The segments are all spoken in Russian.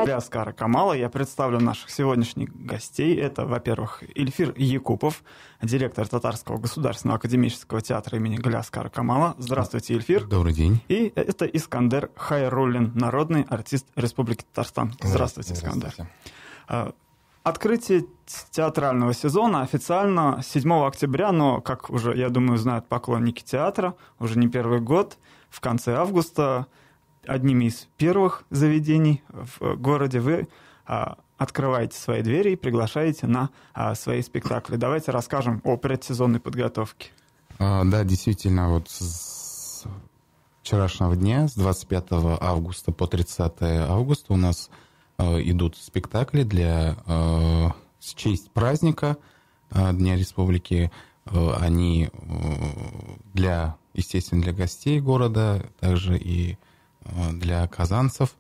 Галяскара Камала. Я представлю наших сегодняшних гостей. Это, во-первых, Ильфир Якупов, директор Татарского государственного академического театра имени Галяскара Камала. Здравствуйте, Ильфир. Добрый день. И это Искандер Хайруллин, народный артист Республики Татарстан. Здравствуйте, Искандер. Открытие театрального сезона официально 7 октября, но, как уже, я думаю, знают поклонники театра, уже не первый год, в конце августа, одними из первых заведений в городе вы открываете свои двери и приглашаете на свои спектакли. Давайте расскажем о предсезонной подготовке. Да, действительно, вот с вчерашнего дня, с 25 августа по 30 августа у нас идут спектакли в честь праздника Дня Республики. Они естественно, для гостей города, также и для казанцев.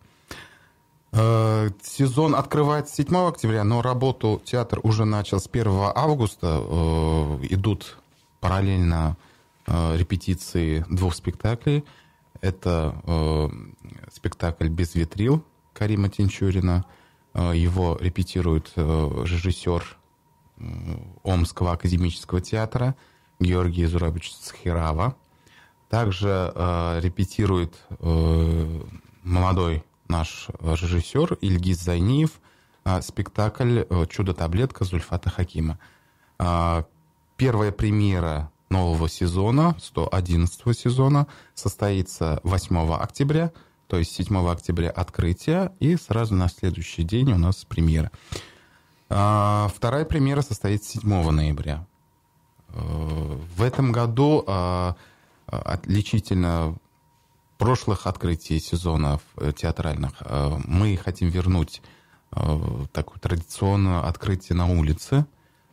Сезон открывается 7 октября, но работу театр уже начал с 1 августа. Идут параллельно репетиции 2 спектаклей. Это спектакль «Без ветрил» Карима Тинчурина. Его репетирует режиссер Омского академического театра Георгий Зурабович Цхирава. Также репетирует молодой наш режиссер Ильгиз Зайниев спектакль «Чудо-таблетка» Зульфата Хакима. Первая премьера нового сезона, 111 сезона, состоится 8 октября, то есть 7 октября открытие, и сразу на следующий день у нас премьера. Вторая премьера состоится 7 ноября. В этом году отличительно прошлых открытий сезонов театральных мы хотим вернуть такое традиционное открытие на улице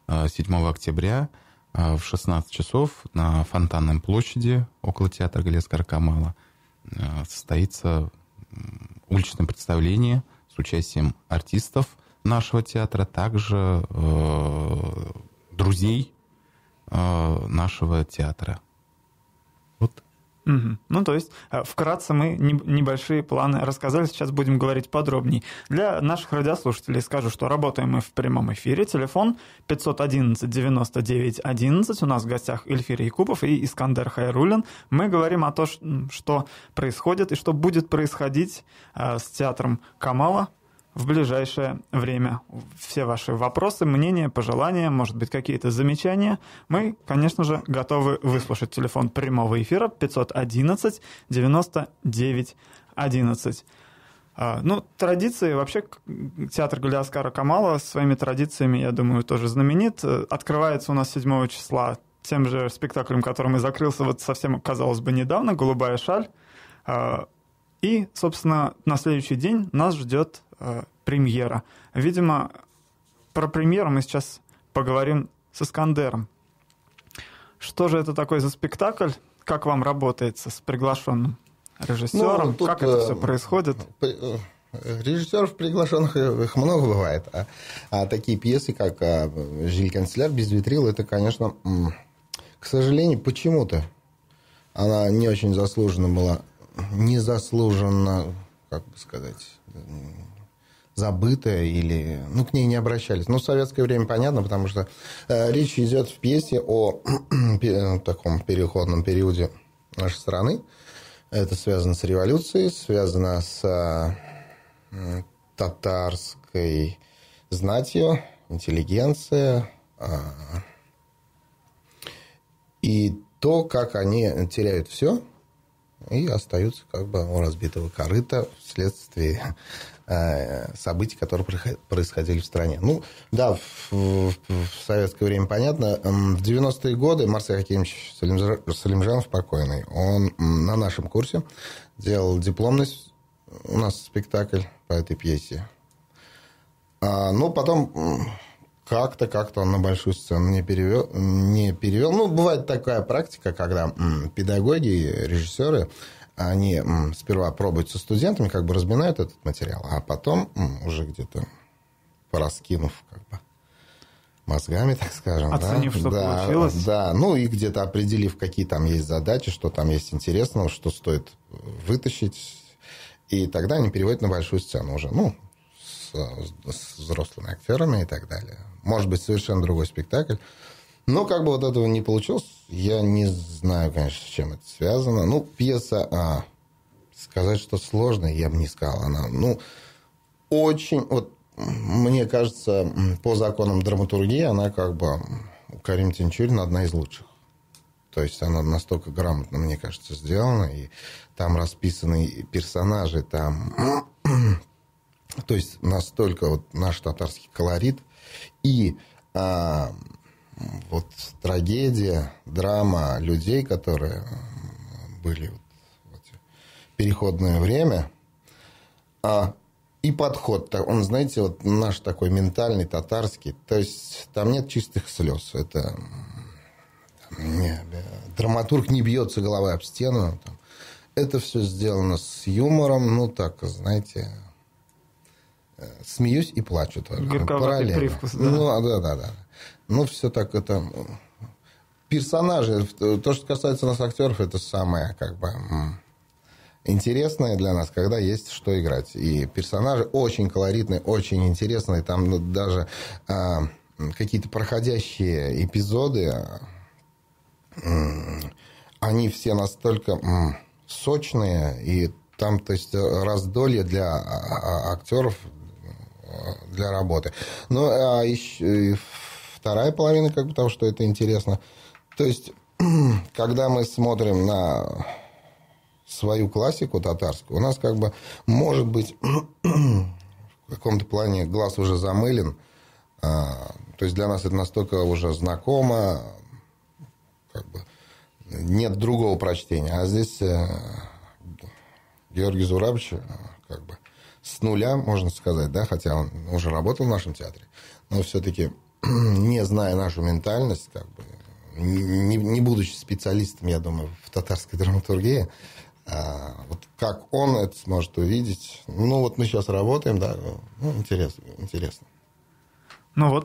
7 октября в 16 часов на Фонтанной площади около театра Галяскара Камала состоится уличное представление с участием артистов нашего театра, также друзей нашего театра. Вот. Ну, то есть, вкратце мы небольшие планы рассказали, сейчас будем говорить подробнее. Для наших радиослушателей скажу, что работаем мы в прямом эфире. Телефон 511-99-11. У нас в гостях Ильфир Якупов и Искандер Хайруллин. Мы говорим о том, что происходит и что будет происходить с театром Камала в ближайшее время. Все ваши вопросы, мнения, пожелания, может быть, какие-то замечания, мы, конечно же, готовы выслушать. Телефон прямого эфира 511-99-11. Ну, традиции, вообще, театр Галяскара Камала своими традициями, я думаю, тоже знаменит. Открывается у нас 7 числа тем же спектаклем, которым и закрылся вот совсем, казалось бы, недавно, «Голубая шаль». И, собственно, на следующий день нас ждет премьера. Видимо, про премьеру мы сейчас поговорим с Искандером. Что же это такое за спектакль? Как вам работается с приглашенным режиссером? Ну, как это все происходит? Режиссеров приглашенных их много бывает. А такие пьесы, как «Жиль канцеляр», «Без ветрил», это, конечно, к сожалению, почему-то она не очень заслуженно была, незаслуженно, как бы сказать, забытая или, к ней не обращались. В советское время понятно, потому что речь идет в пьесе о таком переходном периоде нашей страны. Это связано с революцией, связано с татарской знатью, интеллигенцией. И то, как они теряют все и остаются как бы у разбитого корыта вследствие событий, которые происходили в стране. В советское время понятно. В 90-е годы Марсель Хакимович Салимжанов, покойный, он на нашем курсе делал дипломный у нас спектакль по этой пьесе. Потом как-то он на большую сцену не перевел. Бывает такая практика, когда педагоги, режиссеры, они сперва пробуют со студентами, как бы разминают этот материал, а потом уже где-то пораскинув как бы мозгами, так скажем. Оценив, что получилось. Да, и где-то определив, какие там есть задачи, что там есть интересного, что стоит вытащить. И тогда они переводят на большую сцену уже, с взрослыми актерами и так далее. Может быть, совершенно другой спектакль. Но как бы вот этого не получилось, я не знаю, конечно, с чем это связано. Ну, пьеса, сказать, что сложная, я бы не сказал. Она, очень, вот, мне кажется, по законам драматургии, она как бы, у Каримы Тинчурина одна из лучших. То есть она настолько грамотно, мне кажется, сделана, и там расписаны персонажи, там, то есть настолько вот наш татарский колорит, и вот трагедия, драма людей, которые были в переходное время, и подход, он, знаете, вот наш такой ментальный, татарский, то есть там нет чистых слез, это драматург не бьется головой об стену, там. Это все сделано с юмором, так, знаете, смеюсь и плачу тоже. Горьковатый привкус, да. Да. Все так это... Персонажи, то, что касается нас, актеров, это самое, как бы, интересное для нас, когда есть что играть. И персонажи очень колоритные, очень интересные. Там даже какие-то проходящие эпизоды, они все настолько сочные, и там, то есть, раздолье для актеров, для работы. Ну, еще вторая половина, как бы, того, что это интересно. То есть, когда мы смотрим на свою классику татарскую, у нас, как бы, может быть, в каком-то плане глаз уже замылен. То есть, для нас это настолько уже знакомо, как бы, нет другого прочтения. А здесь Георгий Зурабович, как бы, с нуля, можно сказать, да, хотя он уже работал в нашем театре, но все-таки, не зная нашу ментальность, как бы, не будучи специалистом, я думаю, в татарской драматургии, вот как он это сможет увидеть. Вот мы сейчас работаем, да, интересно.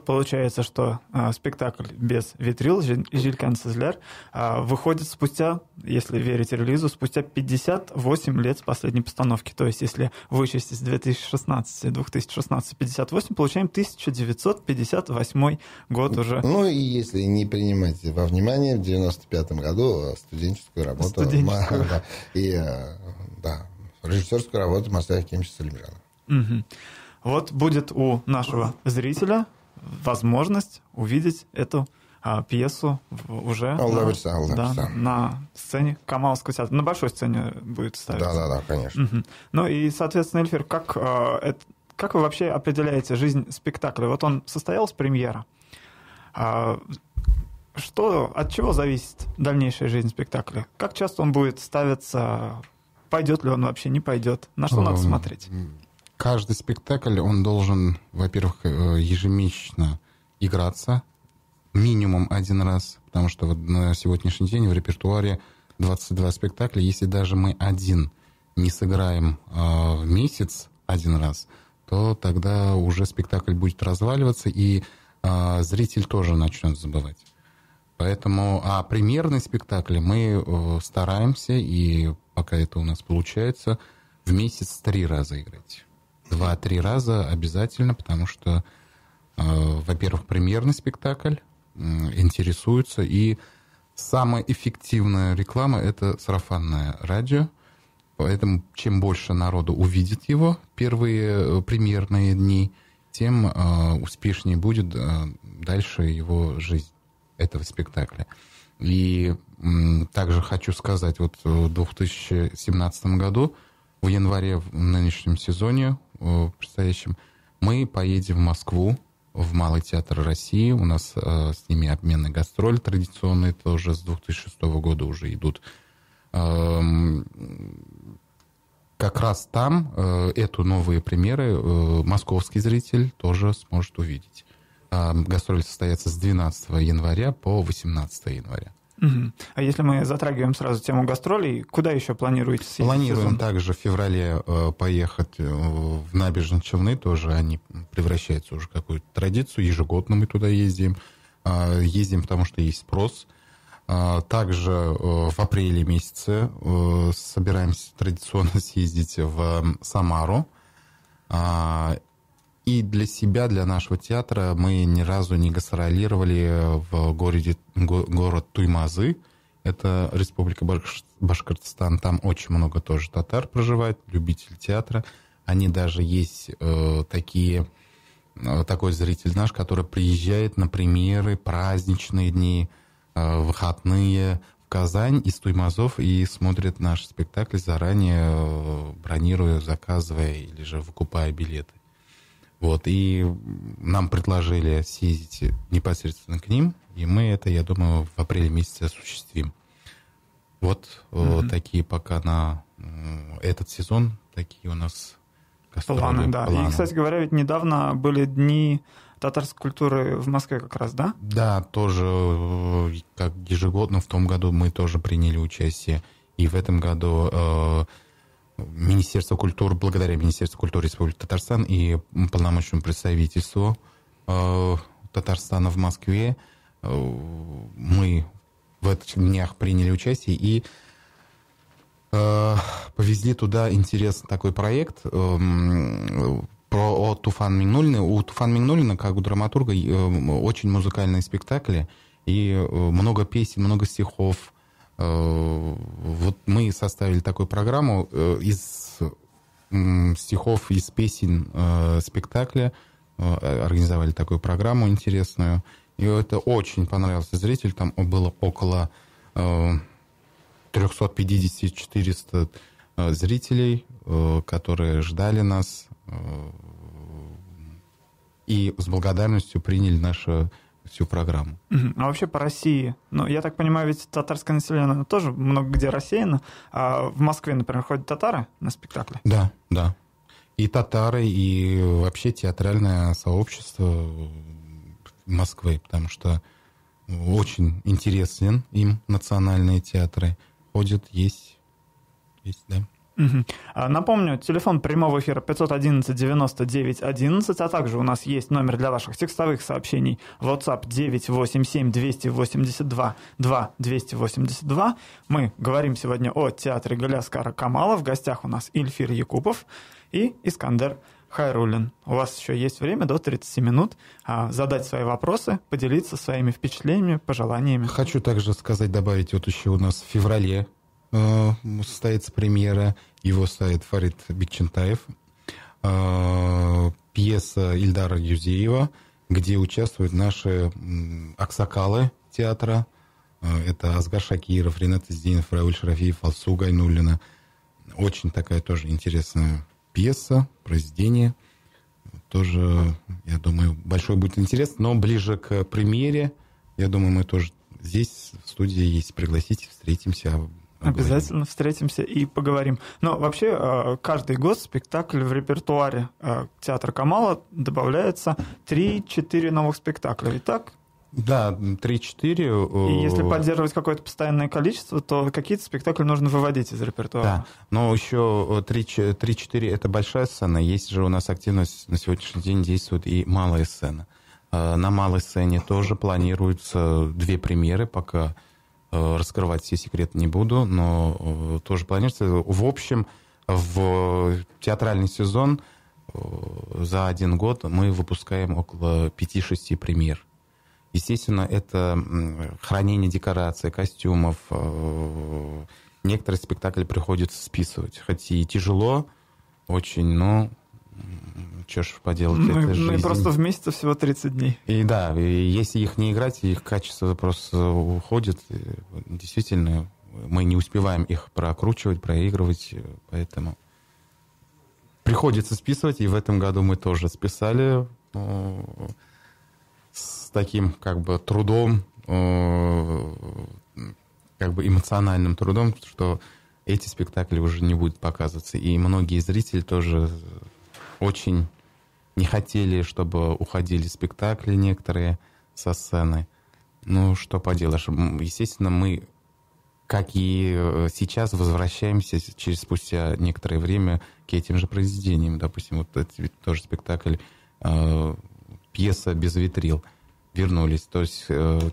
Получается, что спектакль без витрил «Жилькан Сезлер» выходит спустя, если верить релизу, спустя 58 лет с последней постановки. То есть, если вычесть из 2016, 58, получаем 1958 год уже. И если не принимать во внимание, в 95-м году студенческую работу. И режиссерскую работу Масая Акимовича Салимжана. Угу. Вот будет у нашего зрителя возможность увидеть эту пьесу уже на сцене Камаловского театра. На большой сцене будет ставиться. Да, конечно. Угу. И, соответственно, Эльфир, как вы вообще определяете жизнь спектакля? Вот он состоялась, премьера. От чего зависит дальнейшая жизнь спектакля? Как часто он будет ставиться? Пойдет ли он вообще, не пойдет? На что надо смотреть? Каждый спектакль, он должен, во-первых, ежемесячно играться минимум один раз, потому что вот на сегодняшний день в репертуаре 22 спектакля. Если даже мы один не сыграем в месяц один раз, то тогда уже спектакль будет разваливаться, и зритель тоже начнет забывать. Поэтому, премьерные спектакли мы стараемся, и пока это у нас получается, в месяц 3 раза играть. 2-3 раза обязательно, потому что, во-первых, премьерный спектакль интересуется, и самая эффективная реклама – это сарафанное радио. Поэтому чем больше народу увидит его первые премьерные дни, тем успешнее будет дальше его жизнь этого спектакля. И также хочу сказать, вот в 2017 году, в январе, в нынешнем сезоне, в предстоящем, мы поедем в Москву, в Малый театр России. У нас с ними обменный гастроль традиционный, тоже с 2006 года уже идут. Как раз там эту новые премьеры московский зритель тоже сможет увидеть. Гастроль состоится с 12 января по 18 января. Угу. А если мы затрагиваем сразу тему гастролей, куда еще планируете съездить? Планируем также в феврале поехать в Набережные Челны, тоже они превращаются уже в какую-то традицию, ежегодно мы туда ездим. Ездим, потому что есть спрос. Также в апреле месяце собираемся традиционно съездить в Самару. для себя, для нашего театра мы ни разу не гастролировали в город Туймазы. Это Республика Башкортостан. Там очень много тоже татар проживает, любителей театра. Они даже есть такой зритель наш, который приезжает на премьеры, праздничные дни, выходные в Казань из Туймазов и смотрит наш спектакль заранее, бронируя, заказывая или же выкупая билеты. Вот, и нам предложили съездить непосредственно к ним, и мы это, я думаю, в апреле месяце осуществим. Вот такие пока на этот сезон, такие у нас планы, да. Планы. И, кстати говоря, ведь недавно были дни татарской культуры в Москве как раз, да? Да, тоже, как ежегодно, в том году мы тоже приняли участие. И в этом году Министерство культуры, благодаря Министерству культуры Республики Татарстан и полномочному представительству Татарстана в Москве, мы в этих днях приняли участие и повезли туда интересный такой проект про Туфан Мигнуллина. У Туфан Мигнуллина, как у драматурга, очень музыкальные спектакли, и много песен, много стихов. Вот мы составили такую программу из стихов, из песен спектакля, организовали такую программу интересную, и это очень понравилось зрителям. Там было около 350-400 зрителей, которые ждали нас и с благодарностью приняли нашу всю программу. А вообще по России, я так понимаю, ведь татарское население тоже много где рассеяно, а в Москве, например, ходят татары на спектакли? Да. И татары, и вообще театральное сообщество Москвы, потому что очень интересен им национальные театры. Ходят, есть, да. Напомню, телефон прямого эфира 511-99-11, а также у нас есть номер для ваших текстовых сообщений WhatsApp 987-282-282. Мы говорим сегодня о театре Галиаскара Камала. В гостях у нас Ильфир Якупов и Искандер Хайруллин. У вас еще есть время до 30 минут задать свои вопросы, поделиться своими впечатлениями, пожеланиями. Хочу также добавить, вот еще у нас в феврале состоится премьера, его ставит Фарид Бекчентаев, пьеса Ильдара Юзеева, где участвуют наши аксакалы театра. Это Асгар Шакиров, Ренат Издинов, Рауль Шарафиев, Алсу Гайнуллина. Очень такая тоже интересная пьеса, произведение. Тоже, я думаю, большой будет интерес, но ближе к премьере, я думаю, мы тоже здесь в студии, если пригласите, встретимся. Обязательно встретимся и поговорим. Но вообще каждый год спектакль в репертуаре театра Камала добавляется 3-4 новых спектакля. Ведь так? Да, 3-4. И если поддерживать какое-то постоянное количество, то какие-то спектакли нужно выводить из репертуара. Да, но еще 3-4 это большая сцена. Есть же у нас активность на сегодняшний день действует и малая сцена. На малой сцене тоже планируются 2 премьеры, пока раскрывать все секреты не буду, но тоже планируется. В общем, в театральный сезон за 1 год мы выпускаем около 5-6 премьер. Естественно, это хранение декораций, костюмов. Некоторые спектакли приходится списывать. Хоть и тяжело очень, но что ж поделать, это жизнь. Мы просто в месяце всего 30 дней. И да, и если их не играть, их качество просто уходит. Действительно, мы не успеваем их прокручивать, проигрывать, поэтому приходится списывать, и в этом году мы тоже списали с таким трудом, эмоциональным трудом, что эти спектакли уже не будут показываться. И многие зрители тоже очень не хотели, чтобы уходили спектакли некоторые со сцены. Ну, что поделаешь. Естественно, мы, как и сейчас, возвращаемся спустя некоторое время к этим же произведениям. Допустим, вот это тоже спектакль «Пьеса без витрил». Вернулись. То есть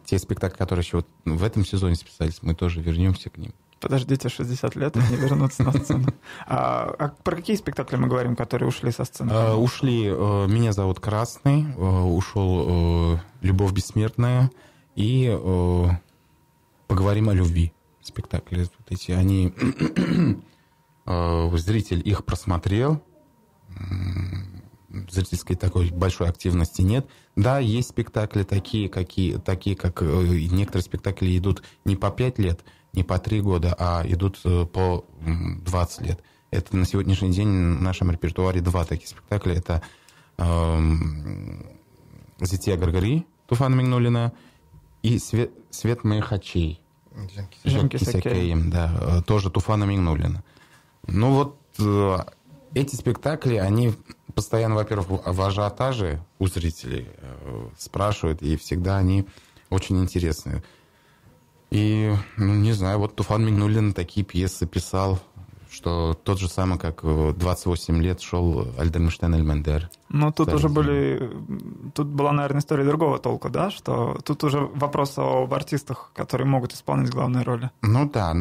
те спектакли, которые еще в этом сезоне списались, мы тоже вернемся к ним. подождите 60 лет и не вернуться на сцену. А про какие спектакли мы говорим, которые ушли со сцены? Ушли «Меня зовут Красный», ушел «Любовь бессмертная» и «Поговорим о любви». Спектакли вот эти, они... Зритель их просмотрел, зрительской такой большой активности нет. Да, есть спектакли такие, как некоторые спектакли идут не по 5 лет, не по 3 года, а идут по 20 лет. Это на сегодняшний день в нашем репертуаре 2 таких спектакля. Это «Зитья Гаргари» Туфана Мигнулина и «Свет моих очей» Женкис Акеем, да, тоже Туфана Мигнулина. Ну вот эти спектакли, они постоянно, во-первых, в ажиотаже у зрителей спрашивают, и всегда они очень интересные. И, не знаю, вот Туфан Мигнулин такие пьесы писал, что тот же самый, как 28 лет шел Альдермштейн Эльмендер. Ну, тут уже тут была, наверное, история другого толка, да? Что тут уже вопрос об артистах, которые могут исполнять главные роли. Ну да,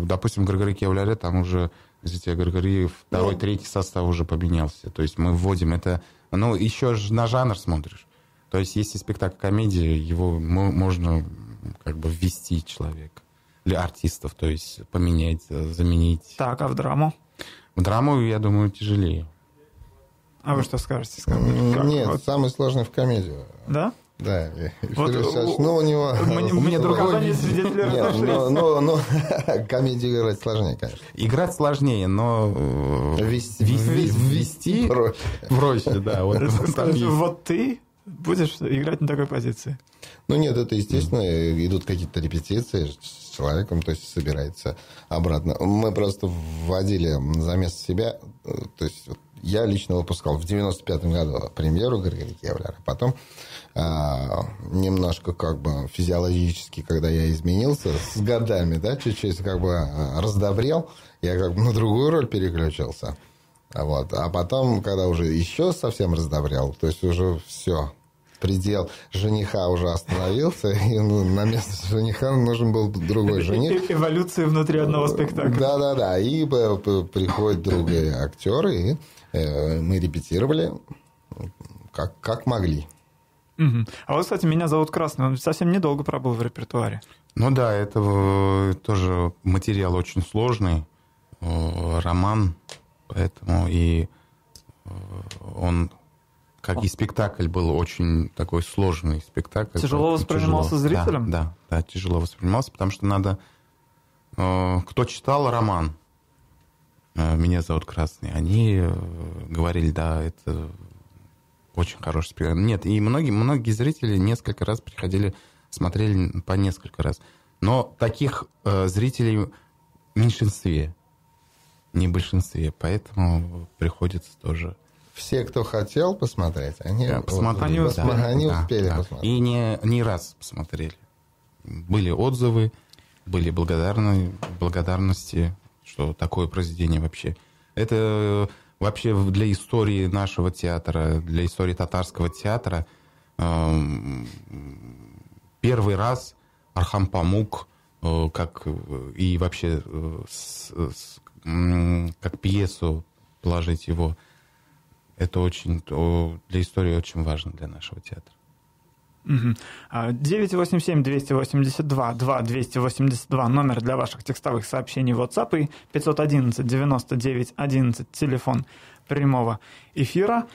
допустим, Гаргари Кевляре, там уже, Зитья Гаргари, второй, третий состав уже поменялся. То есть мы вводим это... еще же на жанр смотришь. То есть если спектакль комедии, его можно как бы ввести человека. Для артистов, то есть поменять, заменить. Так, а в драму? В драму, я думаю, тяжелее. А вы что скажете? Нет, самый сложный в комедию. Да? Да. У него... Мне другого не свидетели разошлись. Комедию играть сложнее, конечно. Играть сложнее, но ввести проще, да. Вот ты будешь играть на такой позиции. Нет, это естественно, идут какие-то репетиции с человеком, то есть собирается обратно. Мы просто вводили замес себя, то есть я лично выпускал в 95-м году премьеру Гаргари Кевляра, потом немножко как бы физиологически, когда я изменился с годами, да, чуть-чуть как бы раздобрел, я как бы на другую роль переключился. А потом, когда уже еще совсем раздобрел, то есть уже все, предел жениха уже остановился, и на место жениха нужен был другой жених. Эволюция внутри одного спектакля. Да, и приходят другие актеры, и мы репетировали как могли. А вот, кстати, «Меня зовут Красный», он совсем недолго пробыл в репертуаре. Ну да, это тоже материал очень сложный, роман, поэтому и он, как и спектакль, был очень такой сложный спектакль. Тяжело воспринимался зрителем? Да, тяжело воспринимался, потому что надо... Кто читал роман «Меня зовут Красный», они говорили, да, это очень хороший спектакль. Нет, и многие зрители несколько раз приходили, смотрели по несколько раз. Но таких зрителей в меньшинстве, не в большинстве, поэтому приходится тоже... Все, кто хотел посмотреть, они успели посмотреть. И не раз посмотрели. Были отзывы, были благодарности, что такое произведение вообще. Это вообще для истории нашего театра, для истории татарского театра первый раз Архам Памук, как и вообще как пьесу положить его, это очень для истории очень важно для нашего театра. 987-282-282 номер для ваших текстовых сообщений в WhatsApp и 511-99-11 телефон прямого эфира.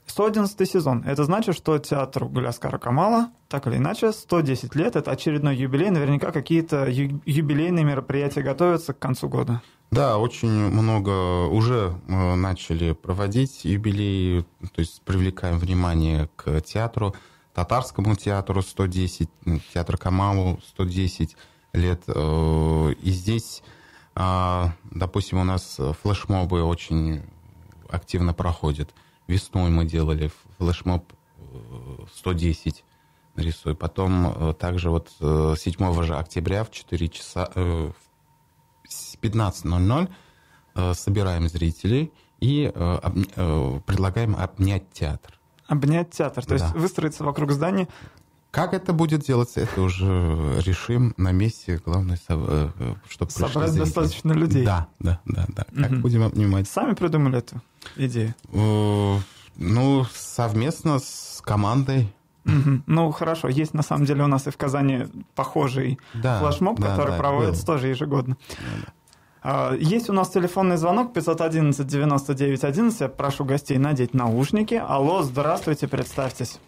111 сезон. Это значит, что театру Галиаскара Камала, так или иначе, 110 лет. Это очередной юбилей. Наверняка какие-то юбилейные мероприятия готовятся к концу года. Да, очень много уже начали проводить юбилеи, то есть привлекаем внимание к театру, татарскому театру 110, театр Камалу 110 лет. И здесь, допустим, у нас флешмобы очень активно проходят. Весной мы делали флешмоб 110 нарисуй. Потом также вот 7 же октября в 4 часа... в 15:00 собираем зрителей и предлагаем обнять театр. Обнять театр, то есть выстроиться вокруг здания. Как это будет делаться, это уже решим на месте. Главное, чтобы собрать достаточно людей. Да. Как будем обнимать? Сами придумали эту идею? Ну, совместно с командой. Ну, хорошо. Есть, на самом деле, у нас и в Казани похожий флешмоб, который проводится тоже ежегодно. Есть у нас телефонный звонок 511-99-11. Я прошу гостей надеть наушники. Алло, здравствуйте, представьтесь.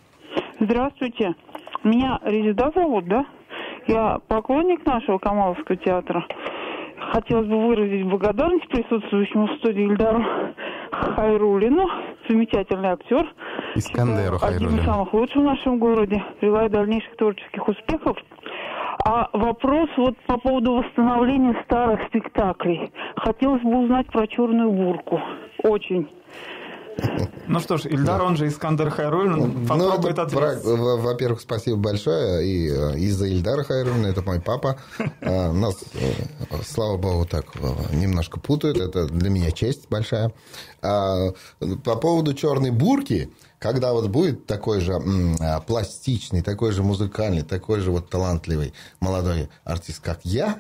Здравствуйте. Меня Резида зовут, да? Я поклонник нашего Камаловского театра. Хотелось бы выразить благодарность присутствующему в студии Ильдару Хайруллину, замечательный актер. Искандеру Хайруллину. Один из самых лучших в нашем городе. Желаю дальнейших творческих успехов. А вопрос вот по поводу восстановления старых спектаклей. Хотелось бы узнать про «Черную бурку». Очень. Ну что ж, Ильдар, он же Искандер Хайруллин, попробует ответить. Во-первых, спасибо большое. И из-за Ильдара Хайруллина, это мой папа. Нас, слава богу, так немножко путают. Это для меня честь большая. По поводу «Черной бурки», когда вот будет такой же пластичный, такой же музыкальный, такой же вот талантливый молодой артист, как я,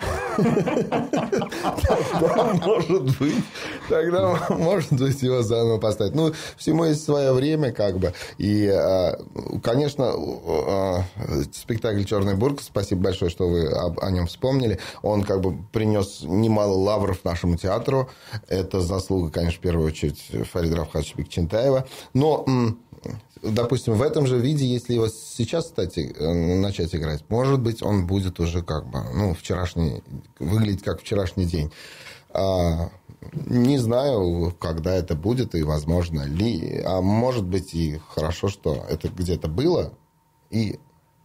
тогда может быть его заново поставить. Ну, всему есть свое время, как бы. И, конечно, спектакль «Черная бурка», спасибо большое, что вы о нем вспомнили, он как бы принес немало лавров нашему театру. Это заслуга, конечно, в первую очередь Фарида Рафхатовича Бекчентаева. Но допустим, в этом же виде, если его сейчас, кстати, начать играть, может быть, он будет уже как бы, выглядеть как вчерашний день. Не знаю, когда это будет и возможно ли. А может быть, и хорошо, что это где-то было и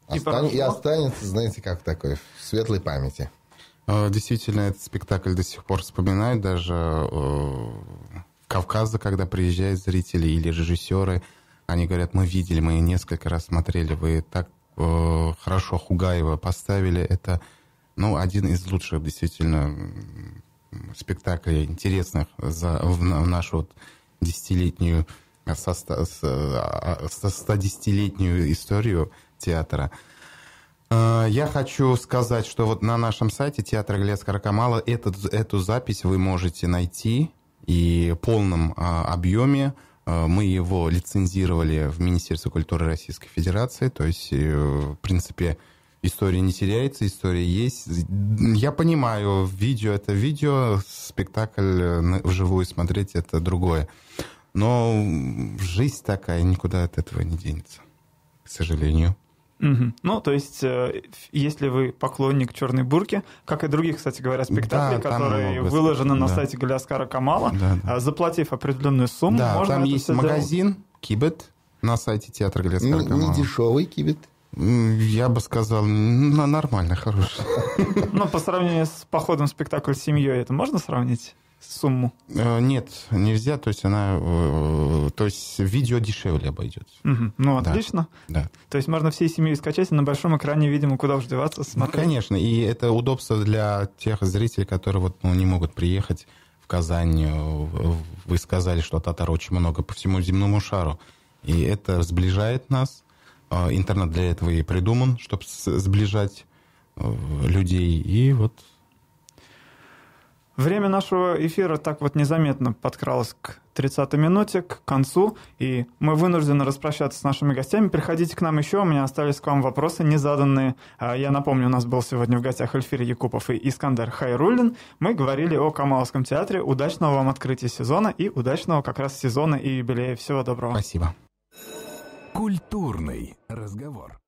останется, знаете, как такой, в светлой памяти. Действительно, этот спектакль до сих пор вспоминают даже в Кавказе, когда приезжают зрители или режиссеры. Они говорят, мы видели, мы несколько раз смотрели, вы так хорошо Хугаева поставили. Это один из лучших действительно спектаклей, интересных в нашу десятилетнюю, 110-летнюю историю театра. Я хочу сказать, что вот на нашем сайте театра Галиаскара Камала эту запись вы можете найти и в полном объеме. Мы его лицензировали в Министерстве культуры Российской Федерации, то есть, в принципе, история не теряется, история есть. Я понимаю, видео — это видео, спектакль вживую смотреть — это другое. Но жизнь такая, никуда от этого не денется, к сожалению. Угу. Ну, то есть, если вы поклонник «Черной бурки», как и других, кстати говоря, спектаклей, которые выложены на сайте Галиаскара Камала, заплатив определенную сумму, можно там это есть все магазин «Кибет» на сайте театра Галиаскара Камала. Не дешевый «Кибет». Я бы сказал, нормально, хороший. Ну, по сравнению с походом в спектакль с семьей, это можно сравнить? Сумму? Нет, нельзя, то есть видео дешевле обойдется. Ну, отлично. Да. То есть можно всей семьей скачать, и на большом экране, видимо, куда уж деваться, смотреть. Конечно, и это удобство для тех зрителей, которые не могут приехать в Казань. Вы сказали, что татар очень много по всему земному шару, и это сближает нас. Интернет для этого и придуман, чтобы сближать людей, и вот... Время нашего эфира так вот незаметно подкралось к 30-й минуте, к концу, и мы вынуждены распрощаться с нашими гостями. Приходите к нам еще, у меня остались к вам вопросы незаданные. Я напомню, у нас был сегодня в гостях Эльфир Якупов и Искандер Хайруллин. Мы говорили о Камаловском театре. Удачного вам открытия сезона и удачного как раз сезона и юбилея. Всего доброго. Спасибо. Культурный разговор.